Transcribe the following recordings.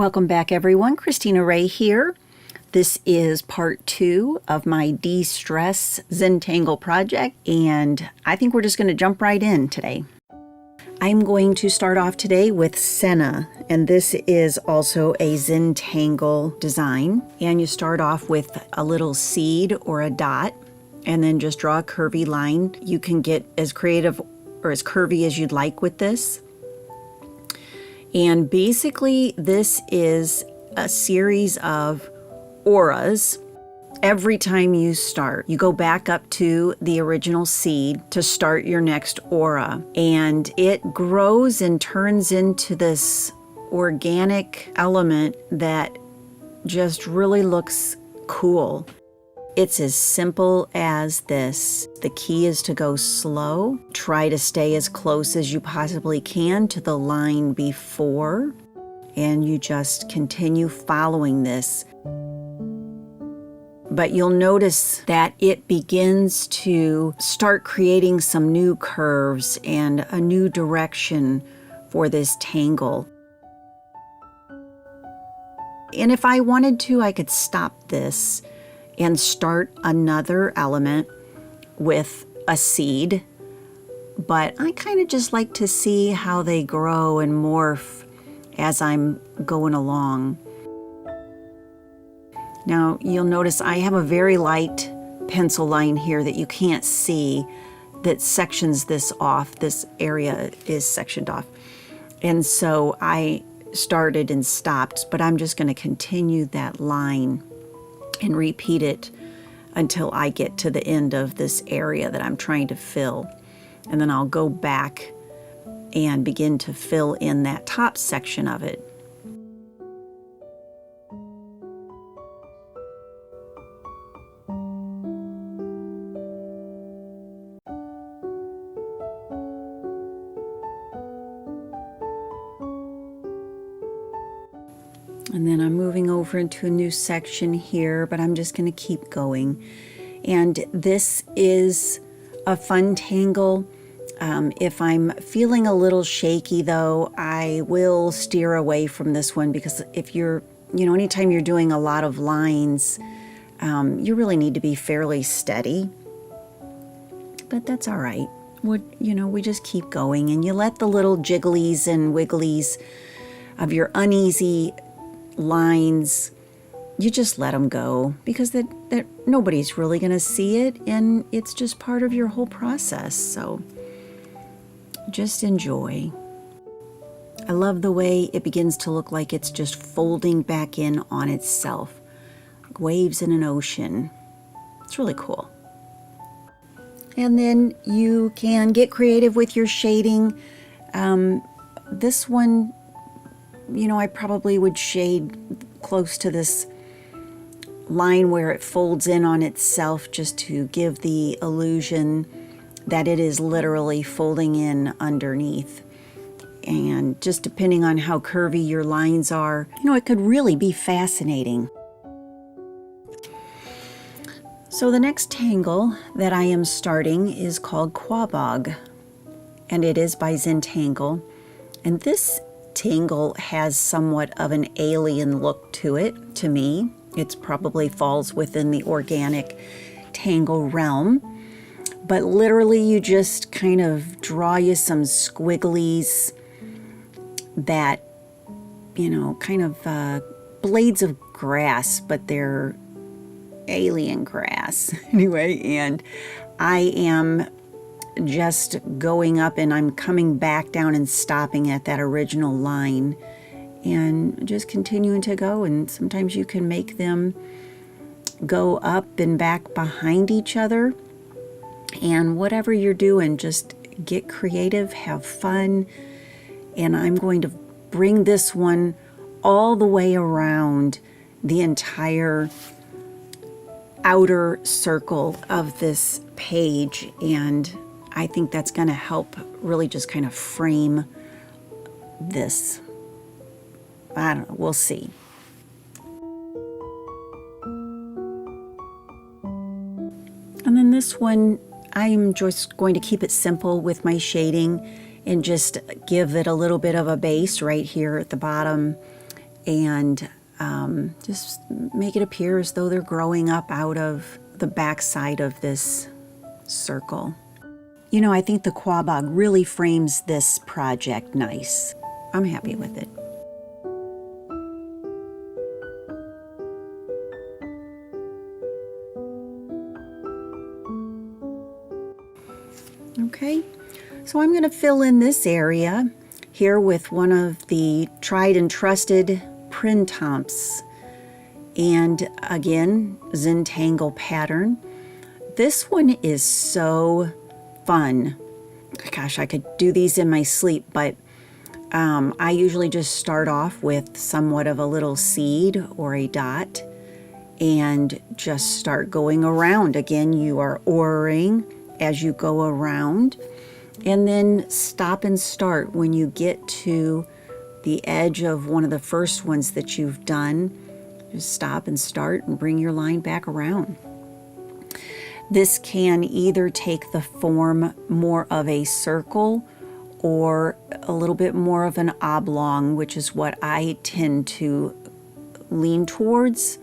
Welcome back everyone, Christina Ray here. This is part 2 of my de-stress Zentangle project, and I think we're just going to jump right in today. I'm going to start off today with Scena, and this is also a Zentangle design. And you start off with a little seed or a dot, and then just draw a curvy line. You can get as creative or as curvy as you'd like with this. And basically, this is a series of auras. Every time you start, you go back up to the original seed to start your next aura. And it grows and turns into this organic element that just really looks cool. It's as simple as this. The key is to go slow. Try to stay as close as you possibly can to the line before, and you just continue following this. But you'll notice that it begins to start creating some new curves and a new direction for this tangle. And if I wanted to, I could stop this and start another element with a seed, but I kind of just like to see how they grow and morph as I'm going along. Now you'll notice I have a very light pencil line here that you can't see that sections this off. This area is sectioned off. And so I started and stopped, but I'm just going to continue that line and repeat it until I get to the end of this area that I'm trying to fill. And then I'll go back and begin to fill in that top section of it. And then I'm moving over into a new section here, but I'm just going to keep going. And this is a fun tangle. If I'm feeling a little shaky though, I will steer away from this one, because if you're, anytime you're doing a lot of lines, you really need to be fairly steady. But that's all right. We just keep going, and you let the little jigglies and wigglies of your uneasy lines, you just let them go, because that nobody's really going to see it, and it's just part of your whole process. So just enjoy. I love the way it begins to look like it's just folding back in on itself, like waves in an ocean. It's really cool. And then you can get creative with your shading. This one, I probably would shade close to this line where it folds in on itself, just to give the illusion that it is literally folding in underneath. And just depending on how curvy your lines are, it could really be fascinating. So the next tangle that I am starting is called Quabog, and it is by Zentangle. And this tangle has somewhat of an alien look to it, to me. It probably falls within the organic tangle realm. But literally you just kind of draw you some squigglies that, kind of blades of grass, but they're alien grass. Anyway, and I am just going up, and I'm coming back down and stopping at that original line, and just continuing to go. And sometimes you can make them go up and back behind each other. And whatever you're doing, just get creative, have fun. And I'm going to bring this one all the way around the entire outer circle of this page, and I think that's going to help really just kind of frame this. I don't know, we'll see. And then this one, I'm just going to keep it simple with my shading and just give it a little bit of a base right here at the bottom and just make it appear as though they're growing up out of the backside of this circle. You know, I think the Quabog really frames this project nice. I'm happy with it. Okay, so I'm going to fill in this area here with one of the tried and trusted Printemps, and again, Zentangle pattern. This one is so fun. Gosh, I could do these in my sleep, but I usually just start off with somewhat of a little seed or a dot and just start going around. Again, you are oaring as you go around, and then stop and start when you get to the edge of one of the first ones that you've done. Just stop and start and bring your line back around. This can either take the form more of a circle or a little bit more of an oblong, which is what I tend to lean towards.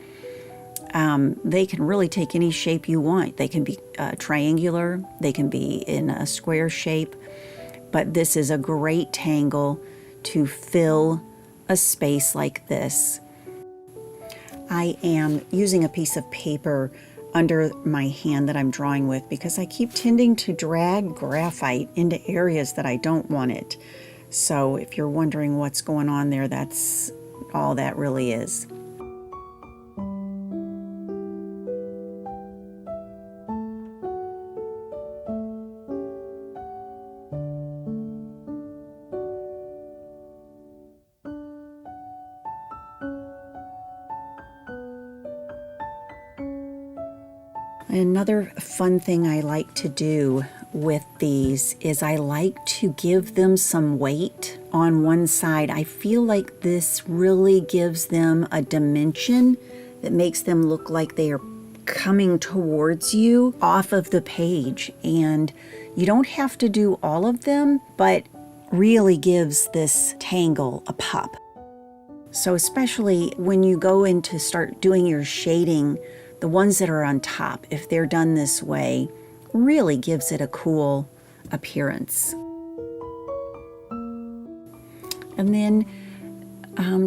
They can really take any shape you want. They can be triangular, they can be in a square shape, but this is a great tangle to fill a space like this. I am using a piece of paper under my hand that I'm drawing with because I keep tending to drag graphite into areas that I don't want it. So if you're wondering what's going on there, that's all that really is. Another fun thing I like to do with these is I like to give them some weight on one side. I feel like this really gives them a dimension that makes them look like they are coming towards you off of the page. And you don't have to do all of them, but really gives this tangle a pop. So especially when you go in to start doing your shading, the ones that are on top, if they're done this way, really gives it a cool appearance. And then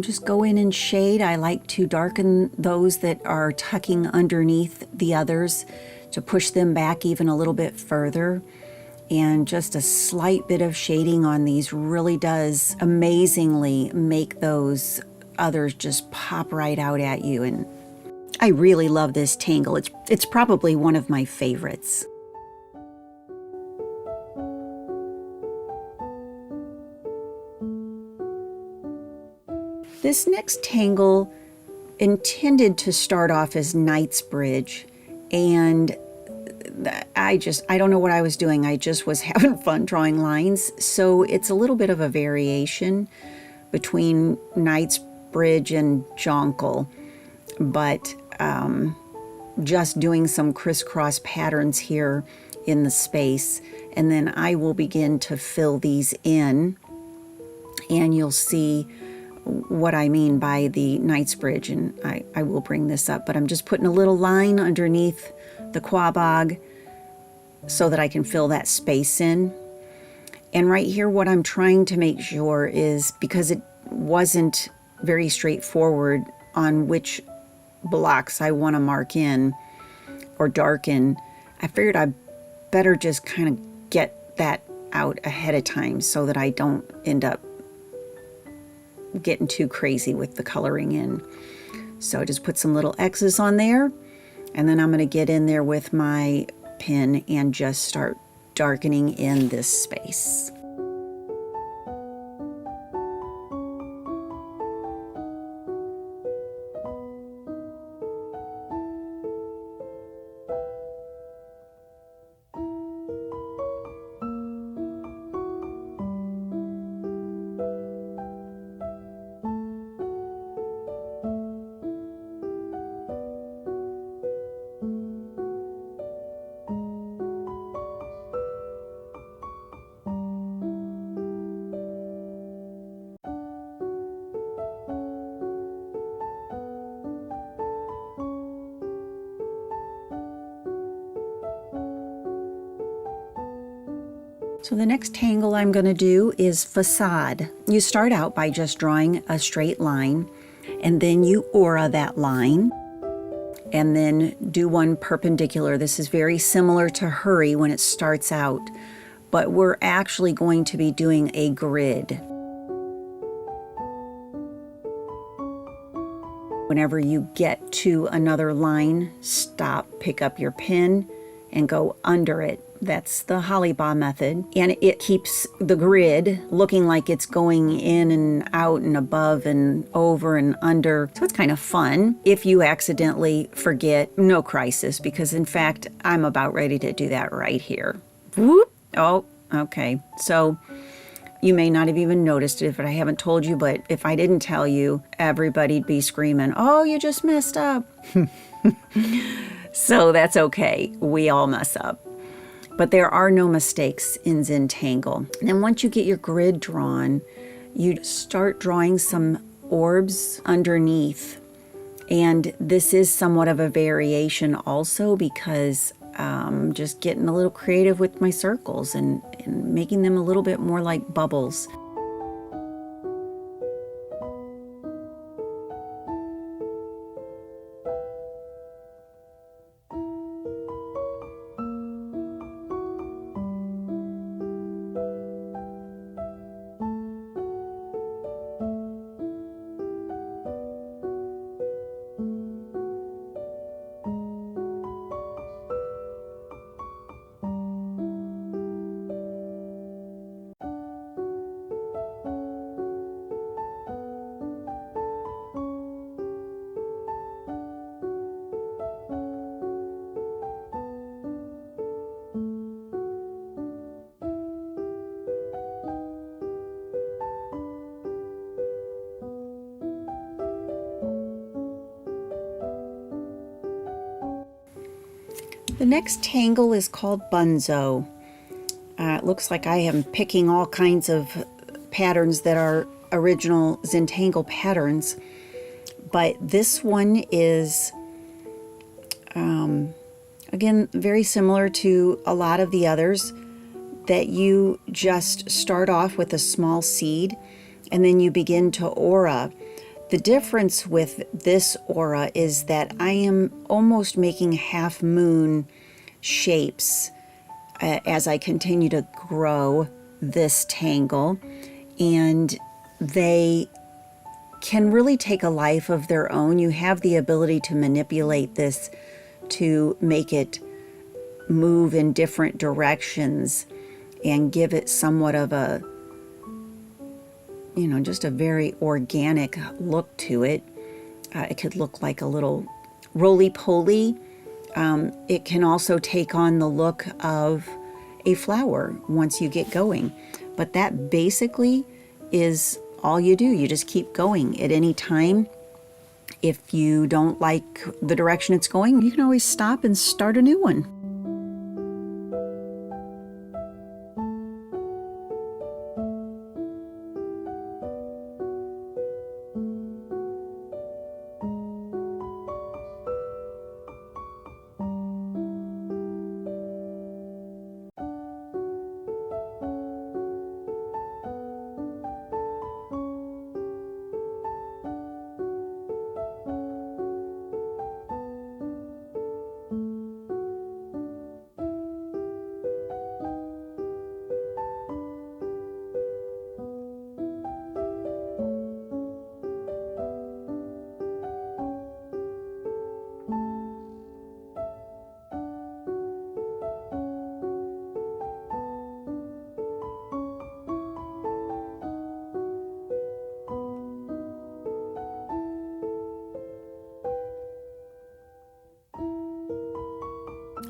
just go in and shade. I like to darken those that are tucking underneath the others to push them back even a little bit further. And just a slight bit of shading on these really does amazingly make those others just pop right out at you. And I really love this tangle. It's probably one of my favorites. This next tangle intended to start off as KNIGHTSBRIDGE, and I don't know what I was doing. I just was having fun drawing lines. So it's a little bit of a variation between KNIGHTSBRIDGE and Jongle, but just doing some crisscross patterns here in the space, and then I will begin to fill these in, and you'll see what I mean by the KNIGHTSBRIDGE, and I will bring this up, but I'm just putting a little line underneath the Quabog so that I can fill that space in. And right here, what I'm trying to make sure is, because it wasn't very straightforward on which blocks I want to mark in or darken, I figured I'd better just kind of get that out ahead of time so that I don't end up getting too crazy with the coloring in. So just put some little X's on there, and then I'm going to get in there with my pen and just start darkening in this space. So the next tangle I'm going to do is Facade. You start out by just drawing a straight line, and then you aura that line, and then do one perpendicular. This is very similar to Hurry when it starts out, but we're actually going to be doing a grid. Whenever you get to another line, stop, pick up your pen, and go under it. That's the Hollybaugh method, and it keeps the grid looking like it's going in and out and above and over and under. So it's kind of fun. If you accidentally forget, no crisis, because in fact, I'm about ready to do that right here. Whoop. Oh, okay. So you may not have even noticed it if I haven't told you, but if I didn't tell you, everybody'd be screaming, "Oh, you just messed up." So that's okay. We all mess up. But there are no mistakes in Zentangle. And then once you get your grid drawn, you start drawing some orbs underneath. And this is somewhat of a variation also, because I'm just getting a little creative with my circles and making them a little bit more like bubbles. The next tangle is called Bunzo. It looks like I am picking all kinds of patterns that are original Zentangle patterns, but this one is, again, very similar to a lot of the others, that you just start off with a small seed and then you begin to aura. The difference with this aura is that I am almost making half moon shapes as I continue to grow this tangle, and they can really take a life of their own. You have the ability to manipulate this to make it move in different directions and give it somewhat of a, just a very organic look to it. It could look like a little roly-poly. It can also take on the look of a flower once you get going. But that basically is all you do. You just keep going at any time. If you don't like the direction it's going, you can always stop and start a new one.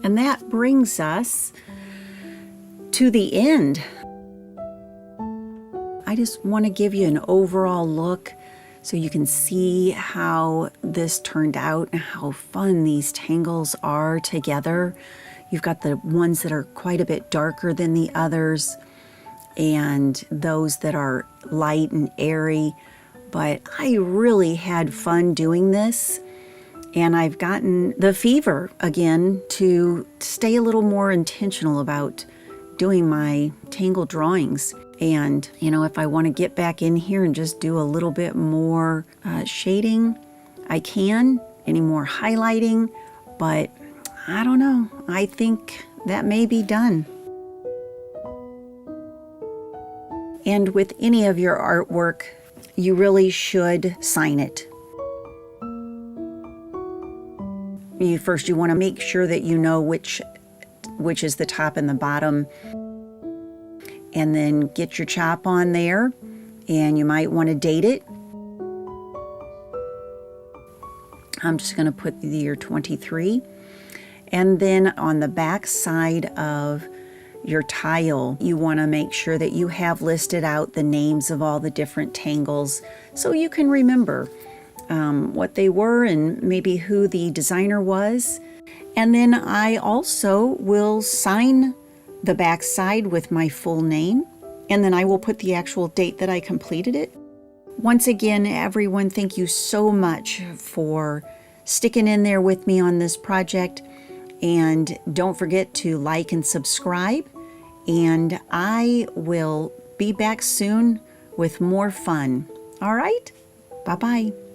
And that brings us to the end. I just want to give you an overall look so you can see how this turned out and how fun these tangles are together. You've got the ones that are quite a bit darker than the others and those that are light and airy. But I really had fun doing this. And I've gotten the fever again to stay a little more intentional about doing my Tangle drawings. And, you know, if I want to get back in here and just do a little bit more shading, I can, any more highlighting, but I don't know. I think that may be done. And with any of your artwork, you really should sign it. First, you want to make sure that you know which is the top and the bottom. And then get your chop on there, and you might want to date it. I'm just going to put the year 23. And then on the back side of your tile, you want to make sure that you have listed out the names of all the different tangles so you can remember what they were and maybe who the designer was. And then I also will sign the back side with my full name, and then I will put the actual date that I completed it. Once again, everyone, thank you so much for sticking in there with me on this project. And don't forget to like and subscribe. And I will be back soon with more fun. All right? Bye-bye.